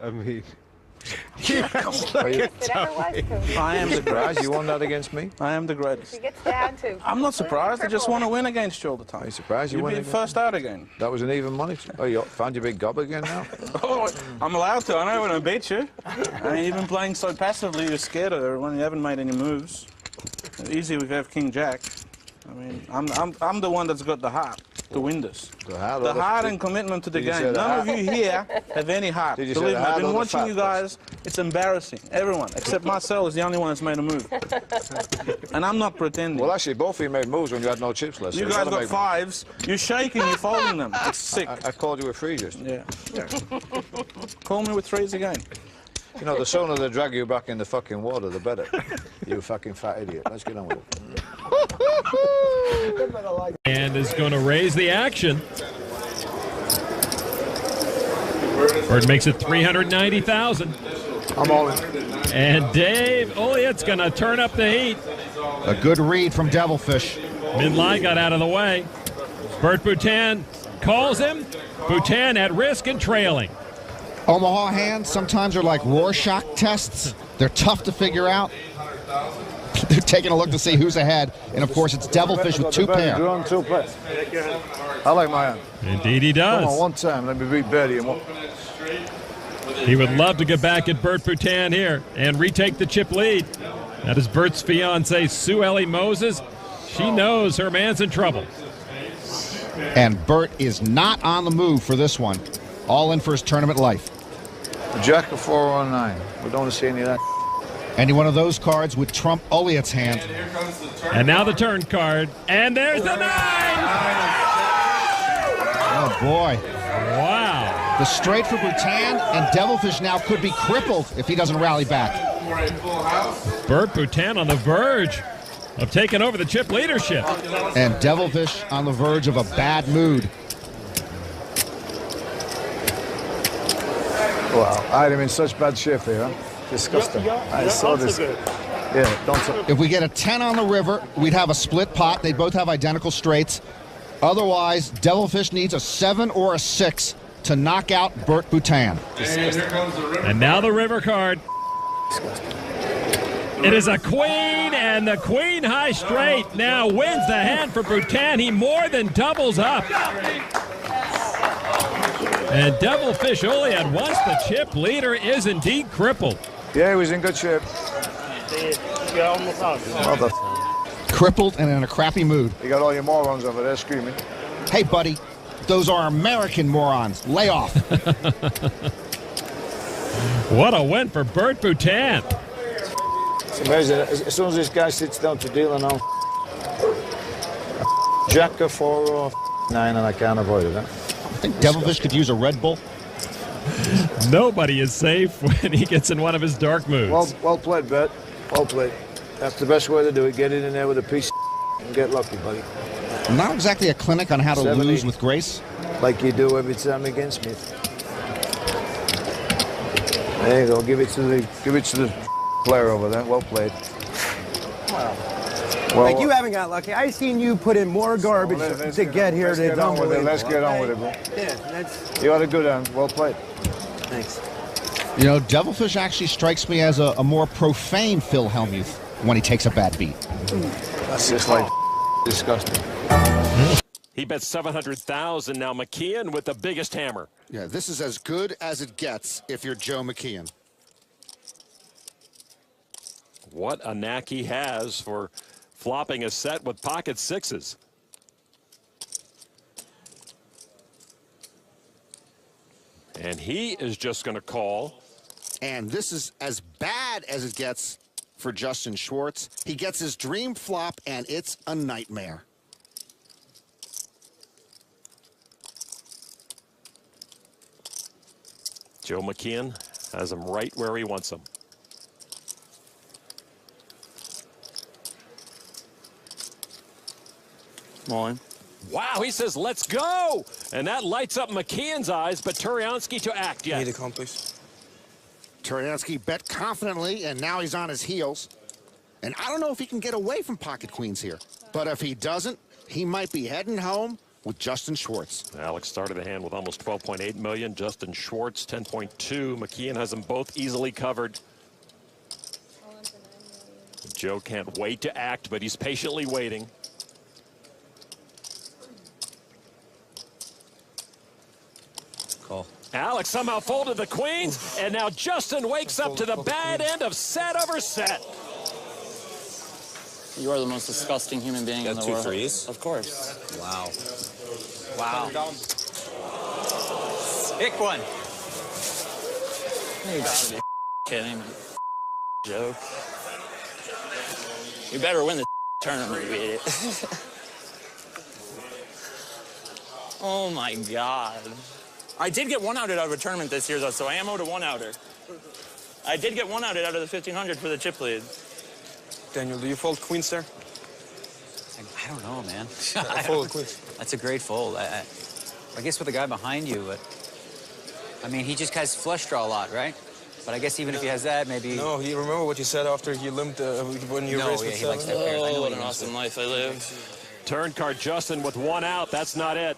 I mean, I am the Surprised greatest. you won that against me? I am the greatest. He gets down to. I'm not surprised. I just want to win against you all the time. Are you surprised you You'll won be again? first out again. That was an even money. Oh, you found your big gob again now? Oh, I'm allowed to. I know when I beat you. I mean, you've been playing so passively, you're scared of everyone. You haven't made any moves. Easy, we have King Jack. I mean, I'm the one that's got the heart to win this. The heart, The heart and commitment to the Did you say game. the None heart? of you here have any heart. Did you say Believe the me, I've heart been or the watching fat you guys. It's embarrassing. Everyone, except Marcel, is the only one that's made a move. And I'm not pretending. Well, actually, both of you made moves when you had no chips left. You guys got fives. You're shaking, you're folding them. It's sick. I called you a free just. Yeah. Call me with threes again. You know, the sooner they drag you back in the fucking water, the better. You fucking fat idiot. Let's get on with it. And is going to raise the action. Bird makes it 390,000. I'm all in. And Dave Olliot's going to turn up the heat. A good read from Devilfish. Midline got out of the way. Bert Boutin calls him. Boutin at risk and trailing. Omaha hands sometimes are like Rorschach tests. They're tough to figure out. They're taking a look to see who's ahead. And, of course, it's Devilfish with two pair. I like my hand. Indeed he Come on, does. one time. Let me beat Betty. And He would love to get back at Bert Boutin here and retake the chip lead. That is Bert's fiancée, Sue Ellie Moses. She knows her man's in trouble. And Bert is not on the move for this one. All in for his tournament life. Jack of 409. We don't want to see any of that. Any one of those cards would trump Olliot's hand. And now the turn card. And there's the 9! Oh, boy. Wow. The straight for Boutin, and Devilfish now could be crippled if he doesn't rally back. Bert Boutin on the verge of taking over the chip leadership. And Devilfish on the verge of a bad mood. Wow. I had him in such bad shape here. Huh? Disgusting. I saw this. Yeah, don't. If we get a 10 on the river, we'd have a split pot. They both have identical straights. Otherwise, Devilfish needs a 7 or a 6 to knock out Bert Boutin. And now the river card. It is a queen, and the queen high straight now wins the hand for Boutin. He more than doubles up. And Devilfish Olliot, once the chip leader, is indeed crippled. Yeah, he was in good shape. Crippled and in a crappy mood. You got all your morons over there screaming. Hey, buddy, those are American morons. Lay off. What a win for Bert Boutin. It's amazing. As soon as this guy sits down to deal, and Jack of 409, and I can't avoid it. Huh? I think Devilfish could use a Red Bull. Nobody is safe when he gets in one of his dark moves. Well played, Bet. Well played. That's the best way to do it. Get it in there with a piece of and get lucky, buddy. Not exactly a clinic on how to 70. lose with grace. Like you do every time against me. There you go. Give it to the player over there. Well played. Wow. Well, Like, you haven't got lucky. I've seen you put in more garbage to get here. Let's get on with it. Let's get on with it, bro. Yeah, that's... You had a good hand. Well played. Thanks. You know, Devilfish actually strikes me as a more profane Phil Hellmuth when he takes a bad beat. That's just like disgusting. He bet 700,000 now. McKeon with the biggest hammer. Yeah, this is as good as it gets if you're Joe McKeon. What a knack he has for flopping a set with pocket sixes. And he is just going to call. And this is as bad as it gets for Justin Schwartz. He gets his dream flop, and it's a nightmare. Joe McKeon has him right where he wants him. Mine. Wow, he says, let's go. And that lights up McKeon's eyes, but Turiansky to act yet. Need a call, please. Turiansky bet confidently, and now he's on his heels. And I don't know if he can get away from pocket queens here. But if he doesn't, he might be heading home with Justin Schwartz. Alex started the hand with almost 12.8 million. Justin Schwartz, 10.2. McKeon has them both easily covered. Joe can't wait to act, but he's patiently waiting. Call. Alex somehow folded the queens, and now Justin wakes up to the bad end of set over set. You are the most disgusting human being in the world. 2 threes? Of course. Wow. Wow. Pick one. You gotta be kidding me. Joke. You better win the tournament, you idiot. Oh my God. I did get one outed out of a tournament this year, though, so I am owed a one outer. I did get one outed out of the 1500 for the chip lead. Daniel, do you fold queens there? I don't know, man. I fold queens. That's a great fold. I guess with the guy behind you, but I mean, he just has flush draw a lot, right? But I guess even if he has that, maybe. No, you remember what you said after you limped when you raised with he likes that pair. Oh, what an awesome life I live. Turn card Justin with one out. That's not it.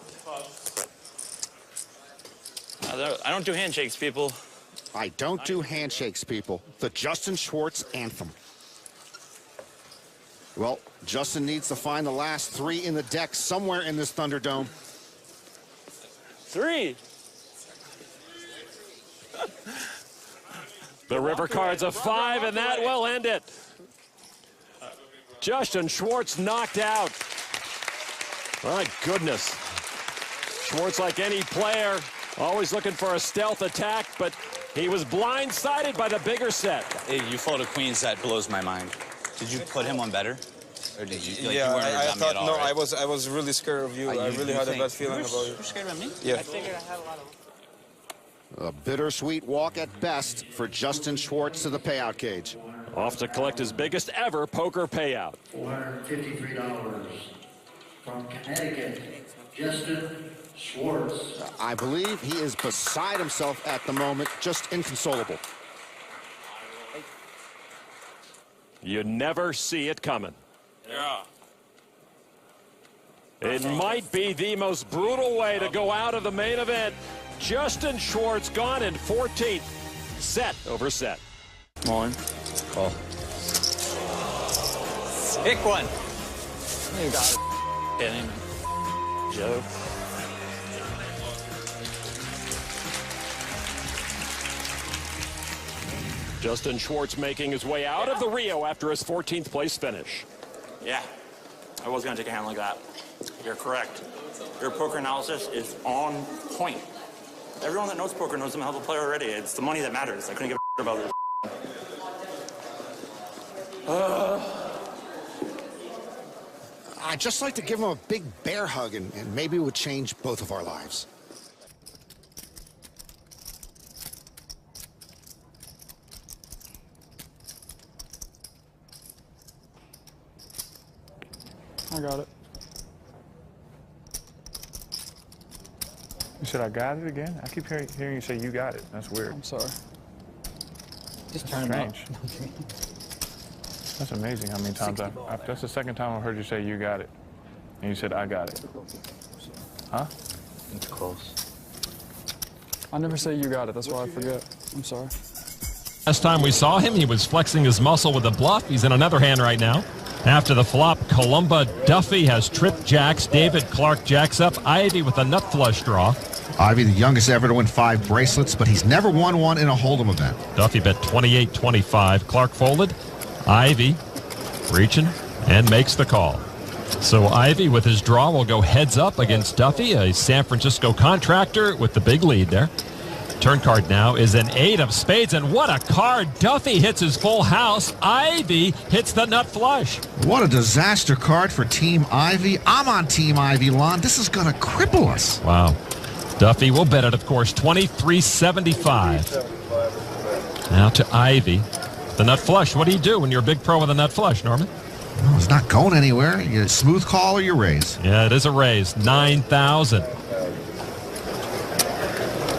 I don't do handshakes, people. I don't do handshakes, people. The Justin Schwartz anthem. Well, Justin needs to find the last 3 in the deck somewhere in this Thunderdome. 3. The river card's a 5, and that will end it. Justin Schwartz knocked out. My goodness. Schwartz, like any player, always looking for a stealth attack, but he was blindsided by the bigger set. Hey, you folded queens, that blows my mind. Did you put him on better? Or did you, like, yeah, you weren't I dummy thought, at all, no, right? I was really scared of you. I really had a bad feeling about you. You're scared of me? Yeah. I figured I had a lot of... A bittersweet walk at best for Justin Schwartz to the payout cage. Off to collect his biggest ever poker payout. $453 from Connecticut, Justin Schwartz. I believe he is beside himself at the moment, just inconsolable. You never see it coming. Yeah. It might be the most brutal way to go out of the main event. Justin Schwartz gone in 14th. Set over set. One. Call. Pick one. You gotta be kidding me. Joke. Justin Schwartz making his way out of the Rio after his 14th place finish. Yeah. I was gonna take a hand like that. You're correct. Your poker analysis is on point. Everyone that knows poker knows I'm a hell of a player already. It's the money that matters. I couldn't give a about this. I'd just like to give him a big bear hug, and maybe it would change both of our lives. I got it. You said I got it again? I keep hearing you say you got it. That's weird. I'm sorry. Just turn strange. That's amazing how many times that's the second time I've heard you say you got it. And you said I got it. Huh? It's close. I never say you got it. That's why I forget. I'm sorry. Last time we saw him, he was flexing his muscle with a bluff. He's in another hand right now. After the flop, Columba Duffy has tripped jacks. David Clark jacks up. Ivy with a nut flush draw. Ivy, the youngest ever to win 5 bracelets, but he's never won one in a Hold'em event. Duffy bet 28-25. Clark folded. Ivy reaching and makes the call. So Ivy with his draw will go heads up against Duffy, a San Francisco contractor with the big lead there. Turn card now is an 8 of spades, and what a card. Duffy hits his full house. Ivy hits the nut flush. What a disaster card for Team Ivy. I'm on Team Ivy, Lon. This is going to cripple us. Wow. Duffy will bet it, of course, 23-75. Now to Ivy. The nut flush. What do you do when you're a big pro with a nut flush, Norman? Well, it's not going anywhere. You smooth call or you raise. Yeah, it is a raise. 9,000.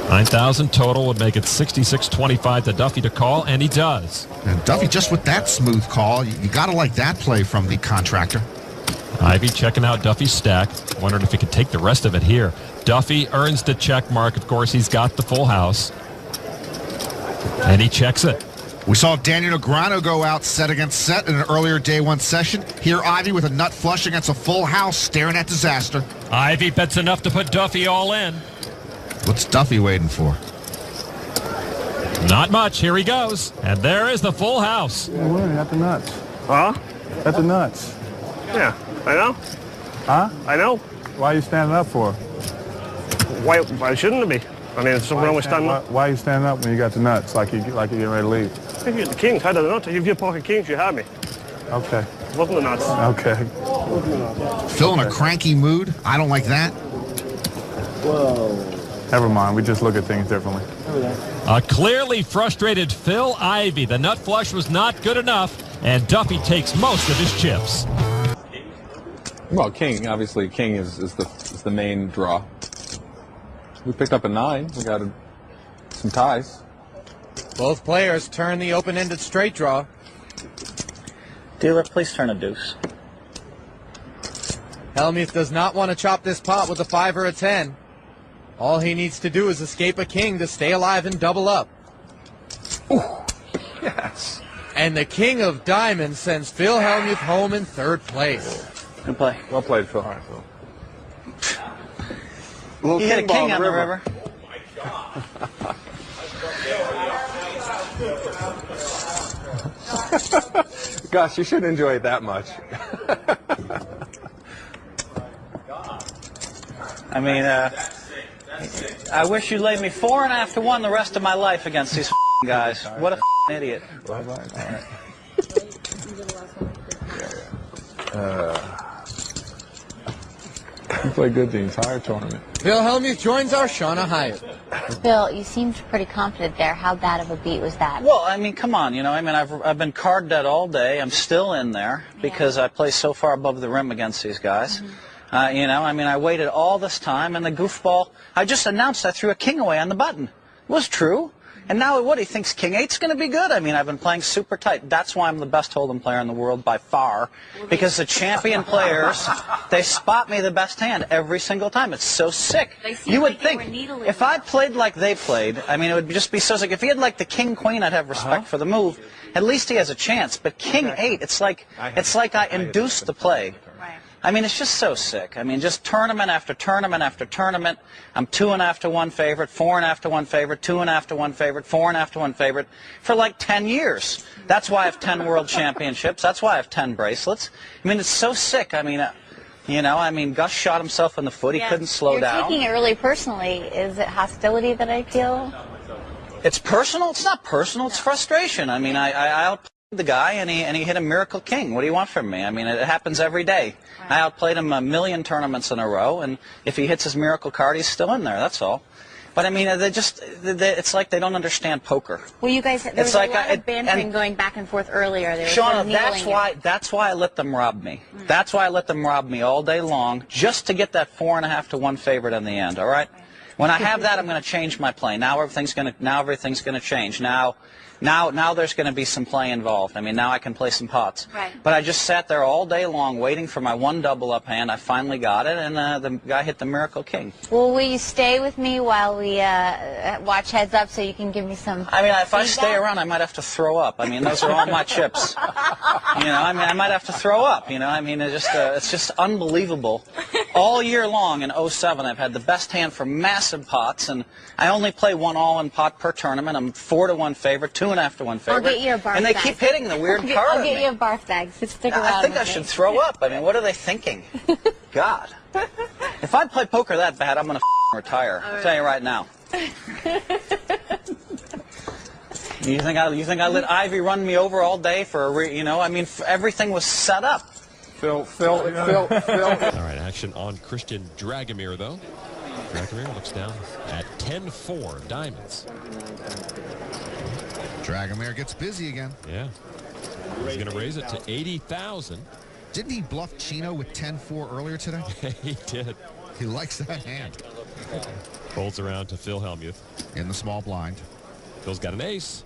9,000 total would make it 66-25 to Duffy to call, and he does. And Duffy, just with that smooth call, you got to like that play from the contractor. Ivy checking out Duffy's stack. Wondering if he could take the rest of it here. Duffy earns the check mark. Of course, he's got the full house. And he checks it. We saw Daniel Negreanu go out set against set in an earlier day one session. Here, Ivy with a nut flush against a full house, staring at disaster. Ivy bets enough to put Duffy all in. What's Duffy waiting for? Not much. Here he goes. And there is the full house. Yeah, well, got the nuts. Huh? Got the nuts. Yeah, I know. Huh? I know. Why are you standing up for? Why shouldn't it be? I mean, is something wrong with standing up? Why are you standing up when you got the nuts, like you're getting ready to leave? If you're the kings, how do the nuts? If you're pocket kings, you have me. Okay. It wasn't the nuts. Okay. Phil in a cranky mood? I don't like that. Whoa. Never mind. We just look at things differently. A clearly frustrated Phil Ivy. The nut flush was not good enough, and Duffy takes most of his chips. Well, king, obviously, king is the main draw. We picked up a 9. We got some ties. Both players turn the open-ended straight draw. Dealer, please turn a deuce. Hellmuth does not want to chop this pot with a 5 or a 10. All he needs to do is escape a king to stay alive and double up. Ooh, yes. And the king of diamonds sends Phil Hellmuth home in 3rd place. Good play. Well played, Phil. He hit a king on the river. Gosh, you shouldn't enjoy it that much. I mean, I wish you laid me 4.5 to 1 the rest of my life against these guys. What a idiot. You play good the entire tournament. Phil Hellmuth joins our Shauna Hyatt. Phil, you seemed pretty confident there. How bad of a beat was that? Well, I mean, come on, you know, I mean, I've been card dead all day. I'm still in there because I play so far above the rim against these guys. You know, I mean, I waited all this time, and the goofball, I just announced I threw a king away on the button. It was true. And now what, he thinks king 8's going to be good? I mean, I've been playing super tight. That's why I'm the best hold'em player in the world by far, because the champion players, they spot me the best hand every single time. It's so sick. You would think, if I played like they played, I mean, it would just be so sick. If he had like the king queen, I'd have respect for the move. At least he has a chance. But king 8, it's like I induced the play. I mean, it's just so sick. I mean, just tournament after tournament after tournament. I'm 2.5 to 1 favorite, 4.5 to 1 favorite, 2.5 to 1 favorite, 4.5 to 1 favorite for like 10 years. That's why I have 10 world championships. That's why I have 10 bracelets. I mean, it's so sick. I mean, you know, I mean, Gus shot himself in the foot. He couldn't slow down. You're taking it really personally. Is it hostility that I feel? It's personal? It's not personal. It's frustration. I mean, I outplayed the guy, and he hit a miracle king. What do you want from me? I mean, it happens every day. Right. I outplayed him 1,000,000 tournaments in a row, and if he hits his miracle card, he's still in there. That's all. But I mean, it's like they don't understand poker. Well, you guys, there was a lot of bantering going back and forth earlier. They were Shauna, sort of that's why I let them rob me. That's why I let them rob me all day long, just to get that 4.5 to 1 favorite in the end. All right. When I have that, I'm going to change my play. Now everything's going to change. Now there's going to be some play involved. I mean, now I can play some pots. Right. But I just sat there all day long waiting for my 1 double up hand. I finally got it, and the guy hit the miracle king. Well, will you stay with me while we watch Heads Up so you can give me some I mean, if I feedback? stay around, I might have to throw up. I mean, those are all my chips. You know, I mean, I might have to throw up. You know, I mean, it's just unbelievable. All year long in 07, I've had the best hand for massive pots, and I only play 1 all-in pot per tournament. I'm 4 to 1 favorite, 2.5 to 1 favorite. I'll get you a barf and they bag. keep hitting the weird card. I'll get you a barf bag. So stick around. I think I with should me. throw up. I mean, what are they thinking? God. If I play poker that bad, I'm going to retire. I'll tell you right now. You think I let Ivy run me over all day for you know? I mean, everything was set up. Phil. All right, action on Christian Dragomir, though. Dragomir looks down at 10-4 diamonds. Dragomir gets busy again. Yeah. He's going to raise it to 80,000. Didn't he bluff Chino with 10-4 earlier today? He did. He likes that hand. Folds around to Phil Hellmuth. In the small blind. Phil's got an ace.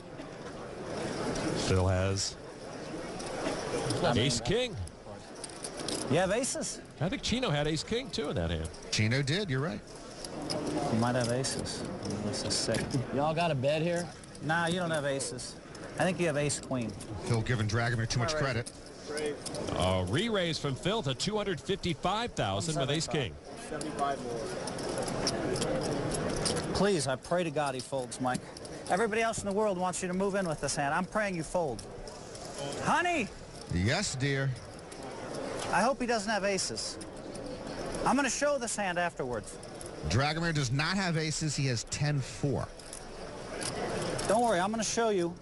Phil has ace-king. You have aces? I think Chino had ace-king, too, in that hand. Chino did, you're right. You might have aces. This is sick. Y'all got a bet here? Nah, you don't have aces. I think you have ace-queen. Phil giving Dragomir too much credit. Re-raise from Phil to $255,000 with ace-king. 75 more. Please, I pray to God he folds, Mike. Everybody else in the world wants you to move in with this hand. I'm praying you fold. Honey! Yes, dear. I hope he doesn't have aces. I'm going to show this hand afterwards. Dragomir does not have aces. He has 10-4. Don't worry, I'm going to show you.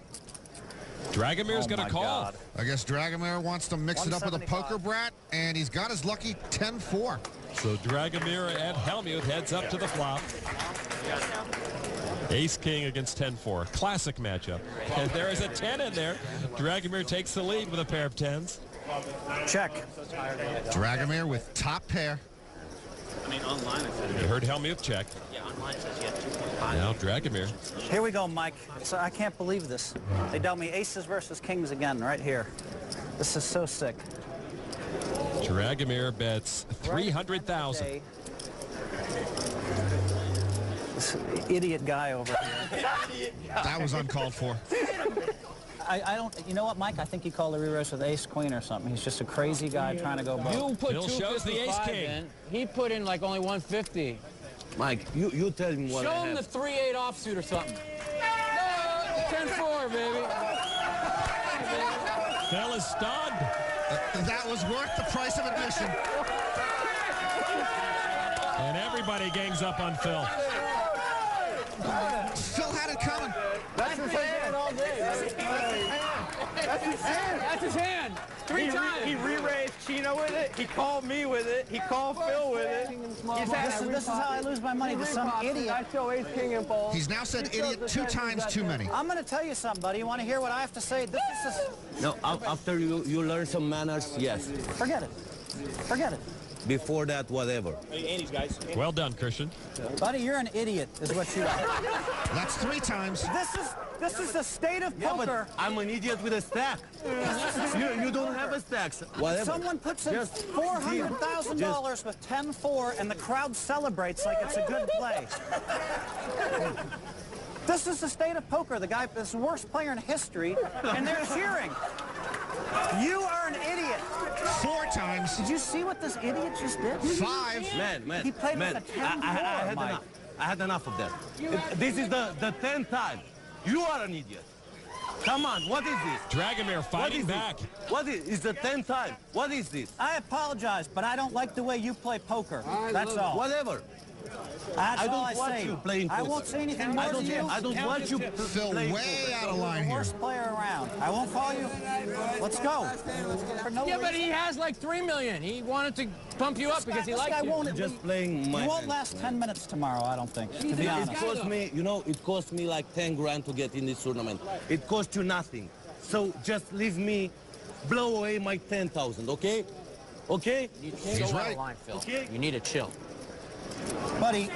Dragomir's going to call. God. I guess Dragomir wants to mix it up with a poker brat, and he's got his lucky 10-4. So Dragomir and Hellmuth heads up to the flop. Ace-king against 10-4. Classic matchup. And there is a 10 in there. Dragomir takes the lead with a pair of 10s. Check. Dragomir with top pair. I mean, online it says. You heard Hellmuth check. Yeah, online it says you have 2.5. Now Dragomir. Here we go, Mike. So I can't believe this. They dealt me aces versus kings again right here. This is so sick. Dragomir bets 300,000. This idiot guy over here. That was uncalled for. I don't, you know what, Mike? I think he called the re-raise with ace-queen or something. He's just a crazy guy trying to go broke. You put Bill shows the 255 ace-king. in. He put in like only 150. Mike, you tell him what Show I him have. the 3-8 offsuit or something. 10-4, baby. Phil is stunned. That was worth the price of admission. And everybody gangs up on Phil. Phil had it coming. That's his hand all day. That's his hand. That's his hand. Three times. He re-raised Chino with it. He called me with it. He called Phil with it. This is how I lose my money to some idiot. I show ace king and fold. He's now said idiot 2 times too many. I'm going to tell you something, buddy. You want to hear what I have to say? This is No, after you learn some manners, yes. Forget it. Forget it. Before that, whatever. Well done, Christian. Buddy, you're an idiot, is what you are. That's 3 times. This is the state of poker. But I'm an idiot with a stack. you don't have a stack. Whatever. Someone puts in $400,000 with 10-4, and the crowd celebrates like it's a good play. This is the state of poker. The guy is the worst player in history, and they're cheering. You are an idiot. 4 times. Did you see what this idiot just did? 5. Man. He played man, with a 10-4, I had enough of that. This is the 10th time. You are an idiot. Come on, what is this? Dragomir fighting back. What is it's the 10th time. What is this? I apologize, but I don't like the way you play poker. That's all. Whatever. That's I all don't want say. you playing poker. I won't say anything more than you. I don't want you Phil playing way poker. out of line here. Worst player around. I won't follow you. Let's go. For no Yeah, but reason. he has like 3 million. He wanted to pump you up because he liked you. Just playing my You won't hand. last 10 minutes tomorrow, I don't think, to be It honest. cost me, it cost me like 10 grand to get in this tournament. It cost you nothing. So just leave me blow away my 10,000, okay? Okay? He's right. Okay? You need to chill. Buddy,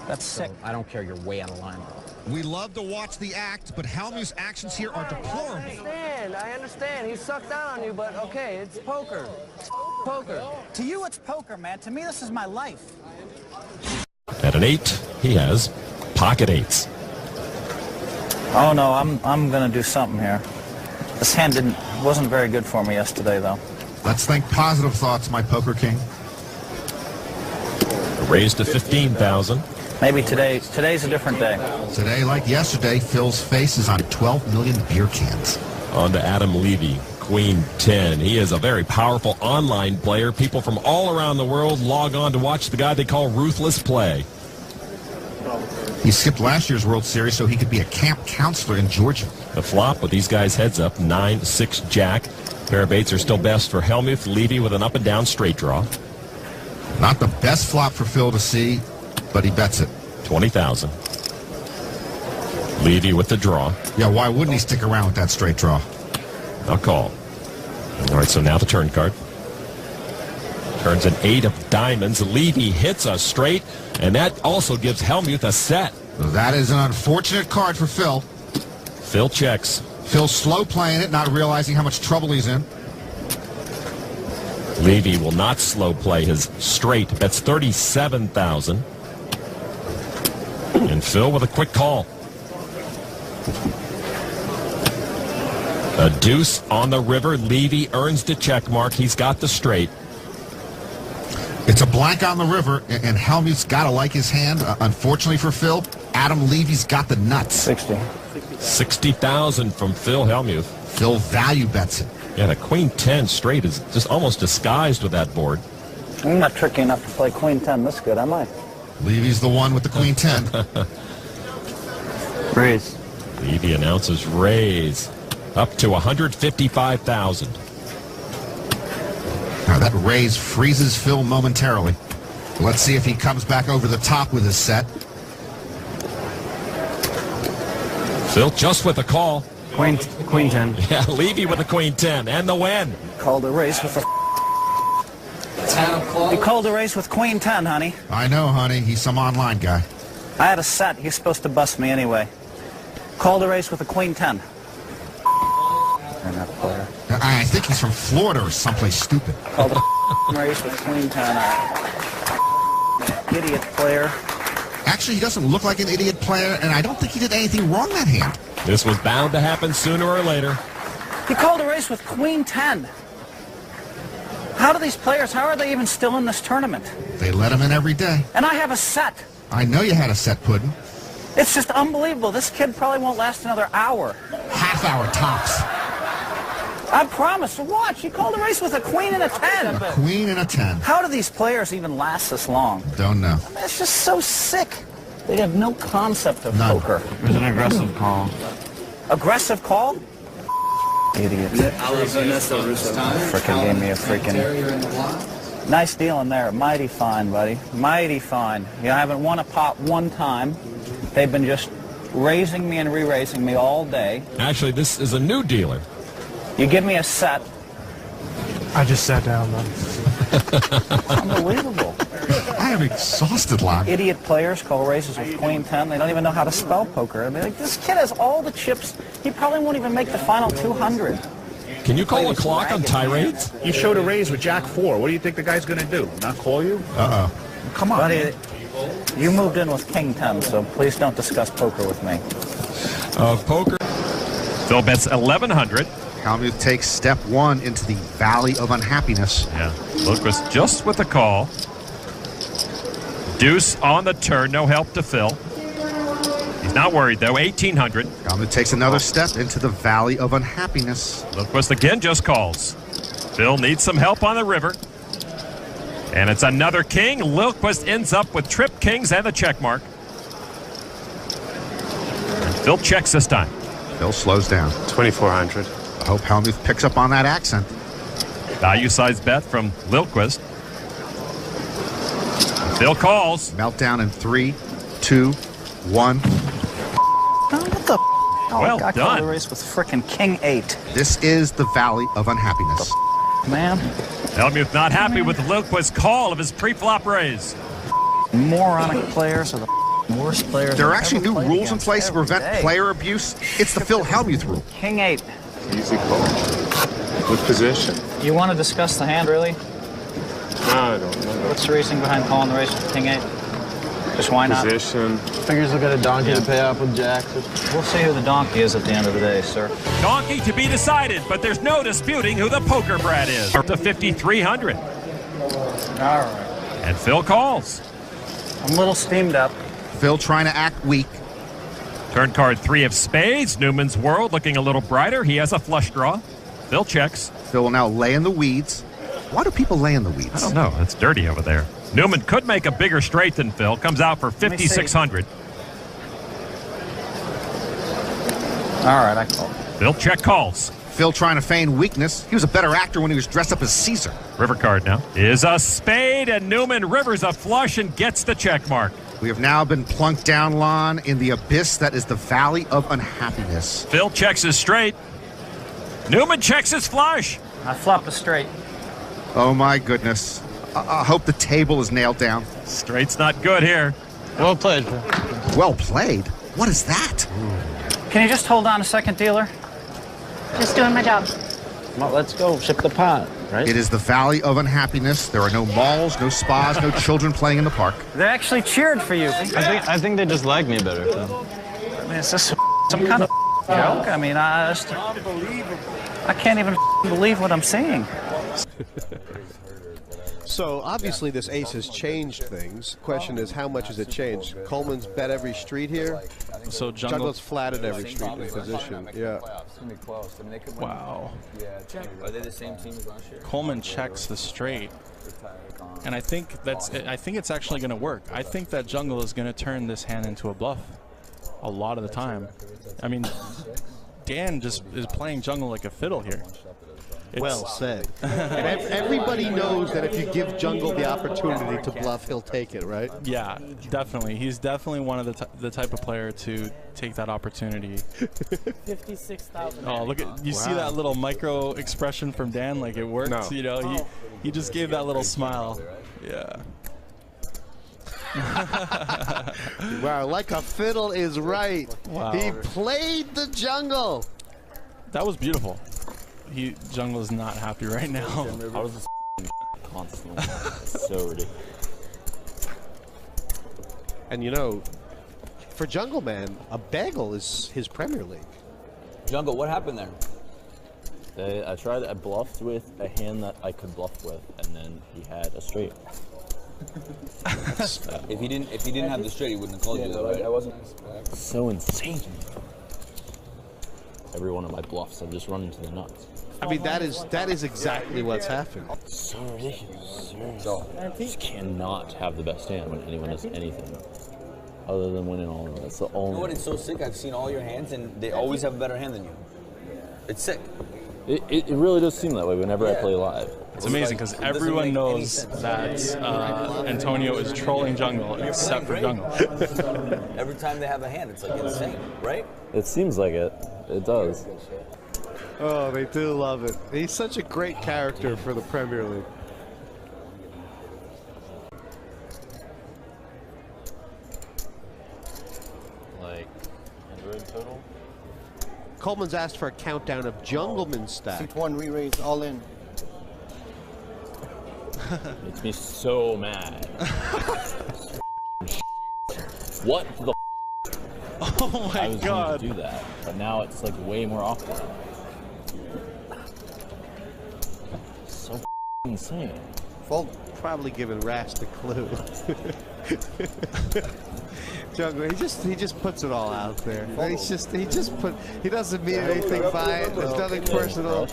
that's sick. I don't care. You're way out of line, bro. We love to watch the act, but Hellmuth's actions here are deplorable. I understand. He sucked out on you, but okay, it's poker. It's poker. To you, it's poker, man. To me, this is my life. At an 8, he has pocket 8s. Oh, no, I'm going to do something here. This hand wasn't very good for me yesterday, though. Let's think positive thoughts, my poker king. Raised to 15,000. Maybe today's a different day. Today, like yesterday, Phil's face is on 12 million beer cans. On to Adam Levy, Queen 10. He is a very powerful online player. People from all around the world log on to watch the guy they call Ruthless play. He skipped last year's World Series so he could be a camp counselor in Georgia. The flop with these guys heads up, 9-6 jack. Pair of 8s are still best for Hellmuth. Levy with an up and down straight draw. Not the best flop for Phil to see, but he bets it. 20,000. Levy with the draw. Yeah, why wouldn't he stick around with that straight draw? I'll call. All right, so now the turn card. Turns an 8 of diamonds. Levy hits a straight, and that also gives Hellmuth a set. That is an unfortunate card for Phil. Phil checks. Phil's slow playing it, not realizing how much trouble he's in. Levy will not slow play his straight. That's 37,000. And Phil with a quick call. A deuce on the river. Levy earns the check mark. He's got the straight. It's a blank on the river, and Hellmuth's got to like his hand. Unfortunately for Phil, Adam Levy's got the nuts. 60,000 from Phil Hellmuth. Phil value bets it. Yeah, the queen 10 straight is just almost disguised with that board. I'm not tricky enough to play queen 10 this good, am I? Levy's the one with the queen 10. Raise. Levy announces raise up to 155,000. Now that raise freezes Phil momentarily. Let's see if he comes back over the top with his set. Phil just with a call. Queen 10. Yeah, Levy with a queen 10 and the win. Called a race with a... 10 o'clock. You called a race with queen 10, honey. I know, honey. He's some online guy. I had a set. He's supposed to bust me anyway. Called a race with a queen 10. I think he's from Florida or someplace stupid. Called a race with queen 10. Idiot player. Actually, he doesn't look like an idiot player, and I don't think he did anything wrong that hand. This was bound to happen sooner or later. He called a race with queen 10. How do these players, how are they even still in this tournament? They let him in every day. And I have a set. I know you had a set, Puddin'. It's just unbelievable. This kid probably won't last another hour. Half hour tops. I promise. Watch. He called a race with a queen and a 10. A queen and a 10. How do these players even last this long? Don't know. I mean, it's just so sick. They have no concept of poker. It was an aggressive call. Aggressive call? Idiot. Frickin' gave me a freaking... Nice deal in there. Mighty fine, buddy. Mighty fine. You know, I haven't won a pot one time. They've been just raising me and re-raising me all day. Actually, this is a new dealer. You give me a set. I just sat down, though. Unbelievable. I am exhausted, Lon. Idiot players call races with queen 10. They don't even know how to spell poker. I mean, like, this kid has all the chips. He probably won't even make the final 200. Can you call a clock on tirades? You showed a raise with Jack 4. What do you think the guy's going to do? Not call you? Uh-oh. Come on. Buddy, you moved in with king 10, so please don't discuss poker with me. Poker. Phil bets 1,100. Hellmuth takes step one into the Valley of Unhappiness. Yeah, Lundqvist just with the call. Deuce on the turn, no help to Phil. He's not worried, though, 1,800. Hellmuth takes another step into the Valley of Unhappiness. Lundqvist again just calls. Phil needs some help on the river. And it's another king. Lundqvist ends up with trip kings and the check mark. And Phil checks this time. Phil slows down. 2,400. I hope Hellmuth picks up on that accent. Value size bet from Lundqvist. Phil calls. Meltdown in 3, 2, 1. What the well I done. called the race with frickin' king 8. This is the Valley of Unhappiness. Man. Hellmuth not happy with Lundqvist's call of his pre-flop raise. Moronic players are the worst players. There are I've actually ever new played rules in against place to every prevent day. player abuse. It's the Phil Hellmuth rule. King 8. Easy call. Good position. You want to discuss the hand, really? No, I don't know. What's the reasoning behind calling the race with king 8? Just why not? Position. Figures will get a donkey to pay off with jacks. We'll see who the donkey is at the end of the day, sir. Donkey to be decided, but there's no disputing who the poker brat is. Up to 5,300. All right. And Phil calls. I'm a little steamed up. Phil trying to act weak. Turn card 3 of spades. Newman's world looking a little brighter. He has a flush draw. Phil checks. Phil will now lay in the weeds. Why do people lay in the weeds? I don't know. It's dirty over there. Newman could make a bigger straight than Phil. Comes out for 5,600. All right, I call. Phil check calls. Phil trying to feign weakness. He was a better actor when he was dressed up as Caesar. River card now is a spade, and Newman rivers a flush and gets the check mark. We have now been plunked down, Lon, in the abyss that is the Valley of Unhappiness. Phil checks his straight. Newman checks his flush. I flop a straight. Oh, my goodness. I hope the table is nailed down. Straight's not good here. Well played. Well played? What is that? Can you just hold on a second, dealer? Just doing my job. Well, let's go. Ship the pot. It is the valley of unhappiness. There are no malls, no spas, no children playing in the park. They actually cheered for you. I think they just like me better. I mean, is this some kind of joke? I mean, I can't even believe what I'm seeing. So obviously this ace has changed things. Question is, how much has it changed? Coleman's bet every street here. So Jungle's flat at every street in position. Yeah. Wow. Are they the same team as last year? Coleman checks the straight, and I think it's actually going to work. I think that Jungle is going to turn this hand into a bluff a lot of the time. I mean, Dan just is playing Jungle like a fiddle here. Well said. And everybody knows that if you give Jungle the opportunity to bluff, he'll take it, right? Yeah, definitely. He's definitely one of the type of player to take that opportunity. 56,000. Oh, look at you! See that little micro expression from Dan? Like it worked. No. You know, he just gave that little smile. Yeah. Wow, like a fiddle is right. Wow. He played the Jungle. That was beautiful. Jungle is not happy right now. I was just constantly so ridiculous. And you know, for Jungle Man, a bagel is his Premier League. Jungle, what happened there? I bluffed with a hand that I could bluff with, and then he had a straight. If he didn't have the straight, he wouldn't have called you though, right? I wasn't so insane. Every one of my bluffs, I've just run into the nuts. I mean, that is exactly what's happened. So ridiculous. So, just cannot have the best hand when anyone does anything other than winning all of them. That's the only. You know what? It's so sick. I've seen all your hands, and they always have a better hand than you. It's sick. It really does seem that way whenever I play live. It's amazing because everyone knows that Antonio is trolling Jungle except for Jungle. Every time they have a hand, it's like insane, right? It seems like it. It does. Oh, they do love it. He's such a great character for the Premier League. Like 100 total? Coleman's asked for a countdown of Jungleman's stack. Seat 1 re-raise all in. Makes me so mad. What the Oh my I was God. going to do that, but now it's like way more awkward. So insane. Fold. Probably giving Rast a clue. Jungle, he just puts it all out there. He doesn't mean anything by it. There's nothing personal.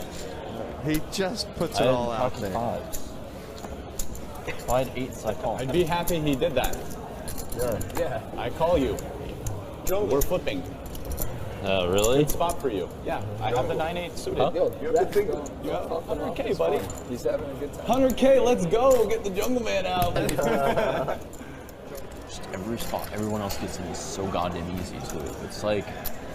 He just puts it all out there. If I had 8s, I call. I'd be happy he did that. Yeah, I call you. We're flipping. Oh, really? Good spot for you. Yeah, I have the 9-8 suited. Huh? You have to think. You have 100K, buddy. He's having a good time. 100K, let's go. Get the Jungle Man out. Just every spot everyone else gets in is so goddamn easy, too. It's like,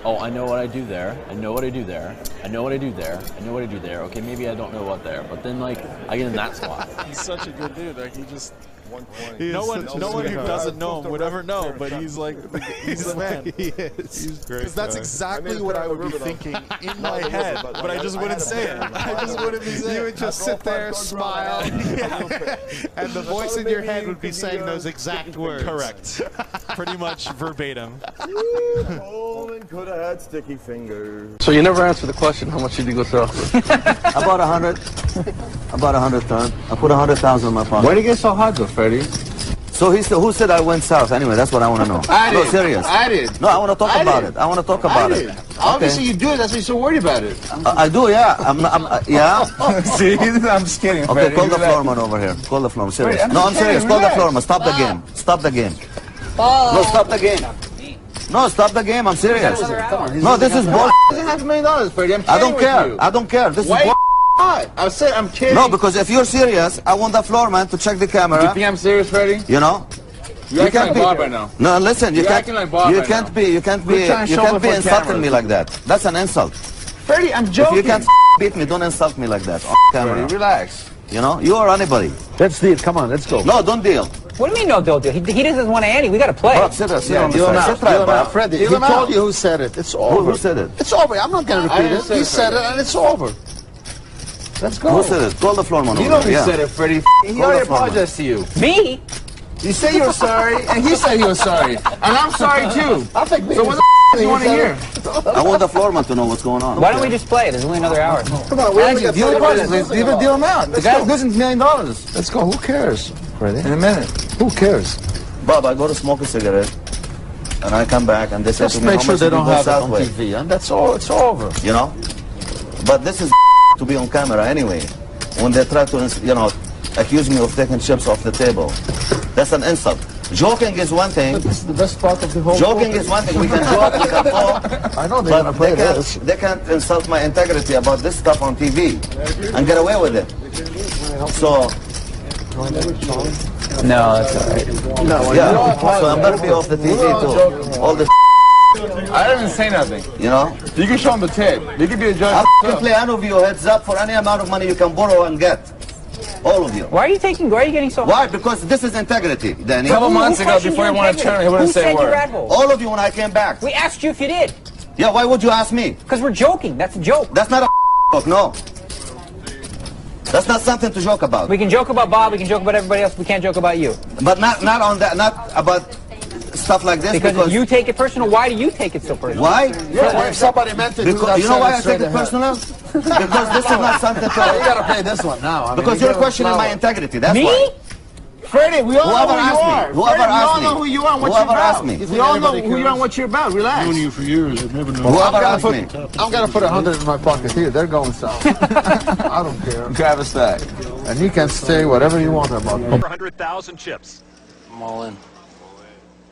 oh, I know what I do there. I know what I do there. I know what I do there. I know what I do there. Okay, maybe I don't know what there. But then, like, I get in that spot. He's such a good dude. Like, he just... No one who doesn't know him would ever know, but he's like, he's the man. He is. Because that's exactly what I would be thinking in my head, but I just wouldn't say it. I just wouldn't be saying it. You would just sit there, smile, and the voice in your head would be saying those exact words. Correct. Pretty much verbatim. Coleman could have had sticky fingers. So you never answered the question, how much did you go sell? About 100. About 100,000. I put 100,000 in my pocket. Why do you get so hard though, Freddie? So who said I went south? Anyway, that's what I want to know. I No, did. serious. I did. No, I want to talk I about did. it. I want to talk about it. Obviously you do it, that's why you're so worried about it. I do, yeah. Yeah. See, I'm just kidding. Okay, Freddie. call the Relax. floorman over here. Call the floorman. Serious. Freddie, No, I'm just serious. kidding. Call the Relax. floorman. Stop the game. Stop the game. No, stop the game. No, stop the game. I'm serious. Come on, No, this is bull. $2.5 million, Freddie. I'm I don't kidding care. with you. I don't care. This is Why bull. I said I'm kidding. No, because if you're serious, I want the floorman to check the camera. Do you think I'm serious, Freddie? You know? You're acting like Bob right now. No, listen, you You're can't. acting like Bob You right can't now. be. You can't be. We're trying to You show can't up be for insulting cameras. me like that. That's an insult. Freddie, I'm joking. If you can't beat me, don't insult me like that on camera. Freddie, relax. You know, you or anybody. Let's deal. Come on, let's go. No, don't deal. What do you mean no deal? He doesn't want to Andy. We got to play. Bob, sit on the Deal him side. out. Sit right, Deal him Bob. out. Freddie, he Deal him told out. you who said it. It's over. Who said it? It's over. I'm not going to I repeat didn't it. say He it, said it, Freddie. and it's over. Let's go. Who said it? Call the floor man. You over know there. who said it, Freddie. He Call already the floor man. apologized to you. Me? You say you were sorry, and he said he was sorry. And I'm sorry, too. I think so what the do you want to hear? I want the floor man to know what's going on. Why don't we just play? There's only another hour. Come on, we're going to deal him out. The guy's losing $1 million. Let's go. Who cares, Freddie? In a minute. Who cares? Bob, I go to smoke a cigarette, and I come back, and they say Just to me, make how sure much they did you don't go have it on Southway? TV, and that's all. It's over. You know? But this is to be on camera anyway. When they try to, you know, accuse me of taking chips off the table, that's an insult. Joking is one thing. But this is the best part of the whole Joking is one thing. We can joke, we can talk. I know they're going to play this. They can't insult my integrity about this stuff on TV and get away with it. So, No, that's all right. No, yeah. So I'm going to be off the TV too. All this. I didn't say nothing. You know? You can show him the tape. You can be a judge. I can play any of you heads up for any amount of money you can borrow and get. All of you. Why are you getting so Why? Because this is integrity, Danny. A couple months ago, before you won a tournament, he wouldn't say a word. All of you when I came back. We asked you if you did. Yeah, why would you ask me? Because we're joking. That's a joke. That's not a joke, no. That's not something to joke about. We can joke about Bob. We can joke about everybody else. We can't joke about you. But not on that. Not about stuff like this. Because if you take it personal, why do you take it so personal? Why? Yeah, if somebody meant to do that, you know why I take it personal? Because this is not something to. You got to play this one now. I mean, because you're questioning my integrity. That's me? why. Freddie, we all know who you are. Whoever asked me. We all know who you are and what you're Whoever about. asked me. We all know who you are and what you're about. Relax. Known you for years. I've never known. Whoever asked me. I'm going to put 100 in my pocket here. They're going south. I don't care. Grab a stack. And you can say whatever you want about them. 100,000 chips. I'm all in.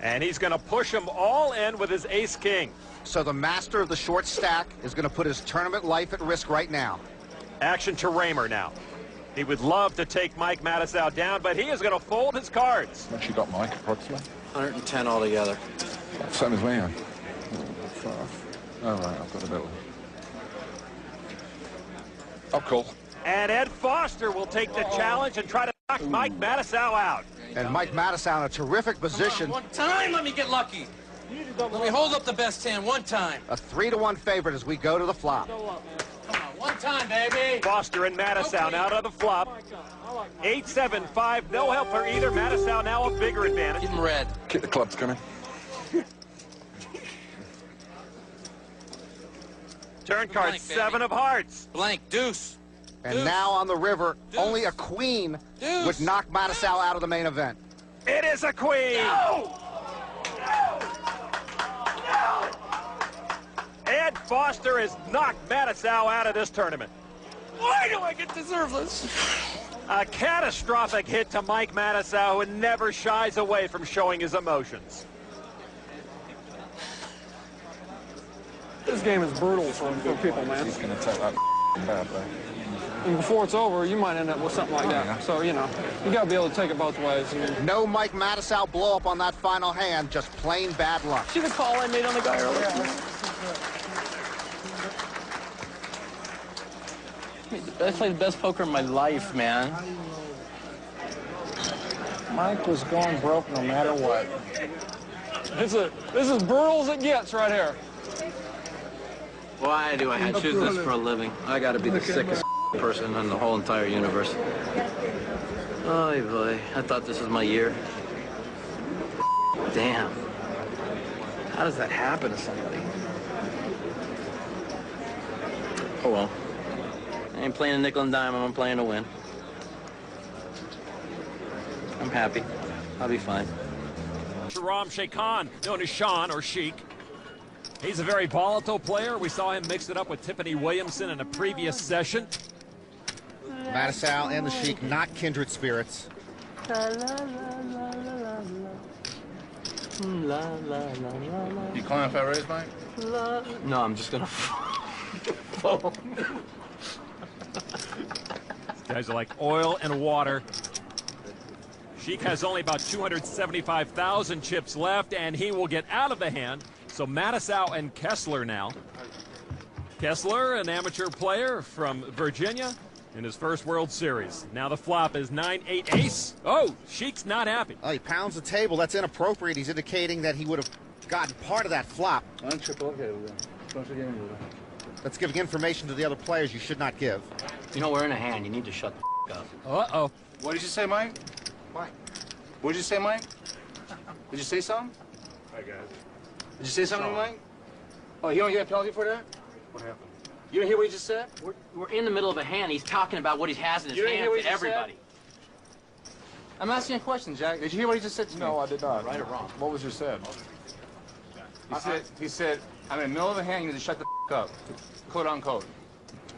And he's going to push them all in with his ace-king. So the master of the short stack is going to put his tournament life at risk right now. Action to Raymer now. He would love to take Mike Matusow down, but he is going to fold his cards. What you got, Mike, approximately? 110 altogether. Same as me, man. All right, I've got a bit. Oh, cool. And Ed Foster will take the challenge and try to knock Mike Matusow out. And Mike Matusow in a terrific position. One time, let me get lucky. Let me hold up the best hand one time. A 3-1 favorite as we go to the flop. One time, baby. Foster and Matusow now to the flop. 8-7-5, no help for either. Matusow now a bigger advantage. Give him red. Keep the clubs coming. Turn card, Blank, 7 of hearts. Blank, deuce. And Deuce. now on the river, Deuce. only a queen Deuce. would knock Matusow out of the main event. It is a queen. No! Ed Foster has knocked Matusow out of this tournament. Why do I get deserve this? A catastrophic hit to Mike Matusow, who never shies away from showing his emotions. This game is brutal for people, man. He's going to take that bad way. And before it's over, you might end up with something like that. So, you know, you got to be able to take it both ways. No Mike Matusow blow up on that final hand, just plain bad luck. See the call I made on the guy earlier? I played the best poker in my life, man. Mike was going broke no matter what. This is brutal as it gets right here. Why do I choose this for a living? I got to be the sickest person in the whole entire universe. Oh boy, I thought this was my year. Damn. How does that happen to somebody? Oh well. I ain't playing a nickel and dime, I'm playing to win. I'm happy. I'll be fine. Sharam Sheikhan, known as Sean or Sheik. He's a very volatile player. We saw him mix it up with Tiffany Williamson in a previous session. Matusow and the Sheik, not kindred spirits. You calling for a raise, Mike? No, I'm just gonna fall. Guys are like oil and water. Sheik has only about 275,000 chips left, and he will get out of the hand. So Matusow and Kessler now. Kessler, an amateur player from Virginia in his first World Series. Now the flop is 9-8 ace. Oh, Sheik's not happy. Oh, he pounds the table. That's inappropriate. He's indicating that he would have gotten part of that flop. That's giving information to the other players you should not give. You know, we're in a hand. You need to shut the up. Uh-oh. What did you say, Mike? Mike. What did you say, Mike? Did you say something? I got it. Did you say something, Mike? Oh, you don't get a penalty for that? What happened? You didn't hear what he just said? We're in the middle of a hand. He's talking about what he has in his You didn't hear hand what to he just said? everybody. I'm asking you a question, Jack. Did you hear what he just said to me? No, I did not. Right or wrong? What was just said? He said, I'm in the middle of a hand, you need to shut the up. Quote unquote.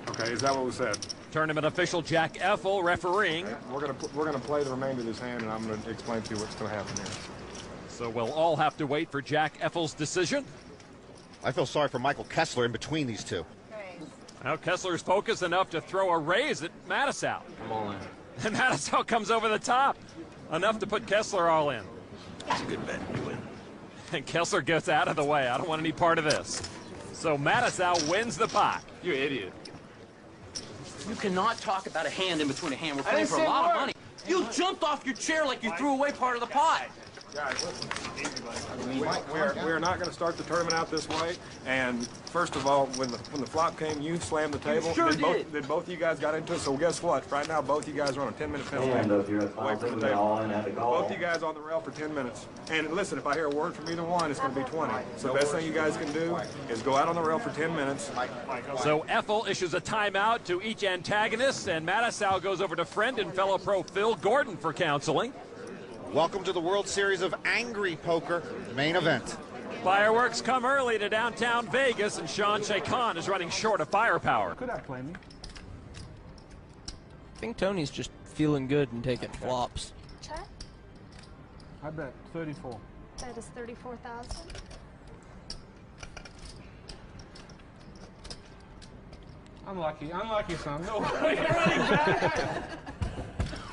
Okay, is that what was said? Tournament official Jack Effel refereeing. We're gonna play the remainder of this hand, and I'm gonna explain to you what's gonna happen here. So we'll all have to wait for Jack Effel's decision. I feel sorry for Michael Kessler in between these two. Now Kessler's focused enough to throw a raise at Matisow. I'm all in. And Matisow comes over the top. Enough to put Kessler all in. That's a good bet. You win. And Kessler gets out of the way. I don't want any part of this. So Matisow wins the pot. You're an idiot. You cannot talk about a hand in between a hand. We're I playing didn't for a say lot a of word. money. You jumped off your chair like you threw away part of the pot. Guys, listen. We're not going to start the tournament out this way. And first of all, when the flop came, you slammed the table. sure Then both of you guys got into it. So guess what? Right now, both of you guys are on a 10-minute penalty away from the table. Both of you guys on the rail for 10 minutes. And listen, if I hear a word from either one, it's going to be 20. So the best thing you guys can do is go out on the rail for 10 minutes. So Effel issues a timeout to each antagonist, and Matisow goes over to friend and fellow pro Phil Gordon for counseling. Welcome to the World Series of Angry Poker main event. Fireworks come early to downtown Vegas, and Sean Chacon is running short of firepower. Could I play me? I think Tony's just feeling good and taking flops. Check. I bet 34. That is 34,000. Unlucky, son. No.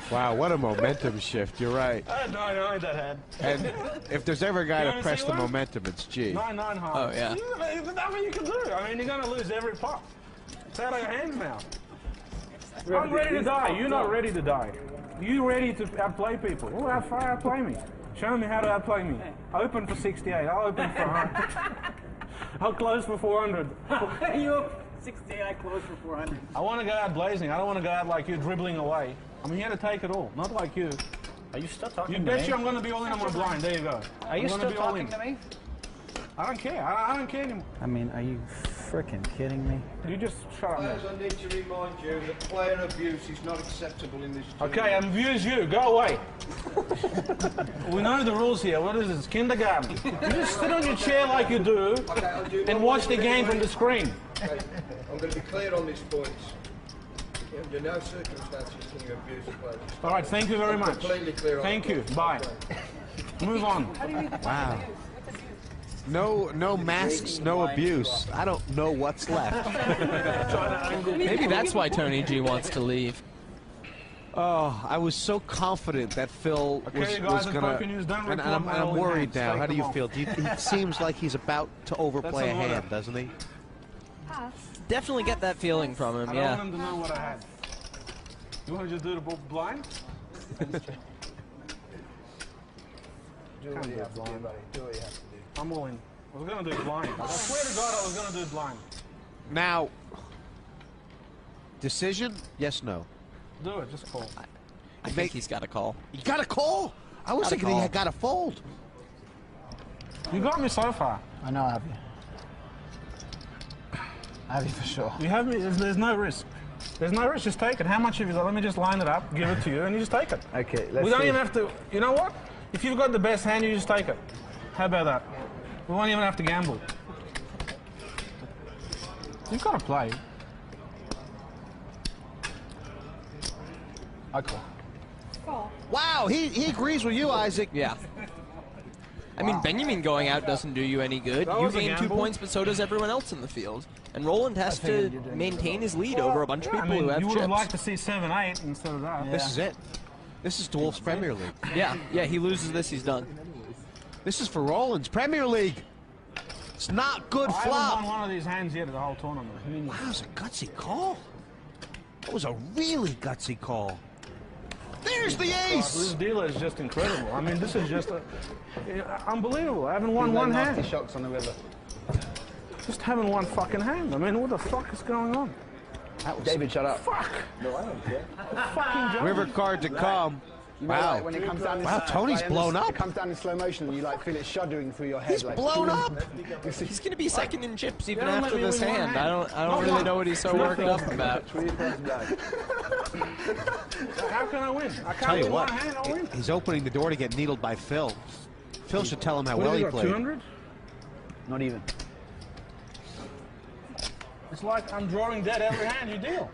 Wow, what a momentum shift. You're right. I know that had. And if there's ever a guy You to wanna press see the one? momentum, it's G. 9 hard. Oh, yeah. There's nothing you can do. I mean, you're going to lose every pot. It's out of your hands now. I'm ready to die. You're not ready to die. You ready to outplay people? Well, outplay me. Show me how to outplay me. Open for 68. I'll open for 100. I'll close for 400. You 68, I close for 400. I want to go out blazing. I don't want to go out like you dribbling away. I'm here to take it all, not like you. Are you still talking You to bet me? you I'm going to be all in on my blind. There you go. Are you I'm gonna still be all talking in. to me? I don't care. I don't care anymore. I mean, are you freaking kidding me? You just shut up now. Players, I need to remind you that player abuse is not acceptable in this tournament. Okay, I'm views you. Go away. We know the rules here. What is this? Kindergarten. You just sit on your chair like you do and watch the game from the screen. Okay, I'm going to be clear on this point. Under no circumstances can you abuse the players. All right, thank you very I'm much. completely clear on Thank that. you. Bye. Move on. Wow. No masks, no abuse. I don't know what's left. Maybe that's why Tony G wants to leave. Oh, I was so confident that Phil Okay, was you guys going at to... Poker News, don't And report I'm my rolling worried hands. now. Take How do them you off. feel? He seems like he's about to overplay a That's an order. hand, doesn't he? Pass. Definitely get that feeling from him, I don't yeah. want him to know what I had. You want to just do the blind? Do what you have to do, buddy. Do what you have to do. I'm all in. I was going to do it blind. I swear to God I was going to do it blind. Now, decision? Yes, no. Do it, just call. I think he's got a call. You got a call? I was Gotta thinking he call. had got a fold. You got me so far. I know I have you. I have you for sure. You have me, there's no risk. There's no risk, just take it. How much have you got? Let me just line it up, give it to you, and you just take it. Okay, let's We don't see. even have to, you know what? If you've got the best hand, you just take it. How about that? We won't even have to gamble. You've got to play. I call. Wow, he agrees with you, Isaac. Yeah. I mean, Benjamin going out doesn't do you any good. That You was a gain 2 gamble. points, but so does everyone else in the field. And Roland has figured to you did. maintain his lead over a bunch of Yeah, people I mean, who have you would have chips. liked to see 7-8 instead of that. This is it. This is Dwarf's Premier League. Yeah, he loses this, he's done. This is for Roland's Premier League. It's not good I haven't flop. won one of these hands yet at the whole tournament. Wow, that was a gutsy call. That was a really gutsy call. There's the This ace. dealer is just incredible. I mean, this is just unbelievable. I haven't won one hand. Shocks on the river. Just haven't won fucking hand. I mean, what the fuck is going on? David, shut up. Fuck. No, I don't care. Fucking jungle. River card to come. You know, Wow. like when it comes down in Wow, Tony's blown up. It comes down in slow motion and you like feel it shuddering through your head. He's like, blown up. He's gonna be second in chips even Don't after let me this win one hand. hand. I don't really know what he's so worked up about. How can I win? I Tell can't you win what, one hand, I'll win. he's opening the door to get needled by Phil. Phil should tell him how well he played. 200? Not even. It's like I'm drawing dead every hand you deal.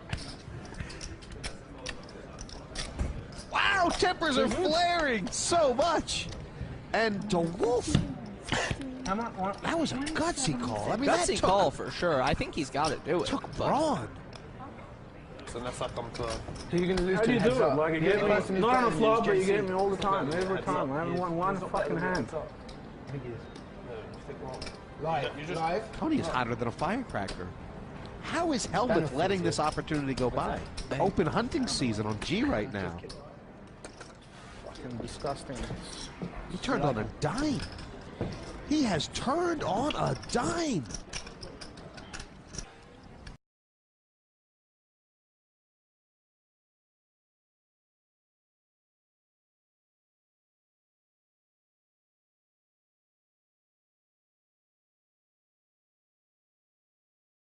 Wow, tempers are flaring so much. And DeWolf, that was a gutsy call. I mean, that Gutsy took, call for sure. I think he's got to do it. took brawn. So you're going to lose How do you do heads it? up. Like you The gave only me, person who's not on the better than flop, is but you JC. gave me all the time, every time. I haven't won one fucking hand. Live. Tony is hotter than a firecracker. How is Helmut letting this opportunity go by? Open hunting season on G right now. Fucking disgusting. He turned on a dime. He has turned on a dime.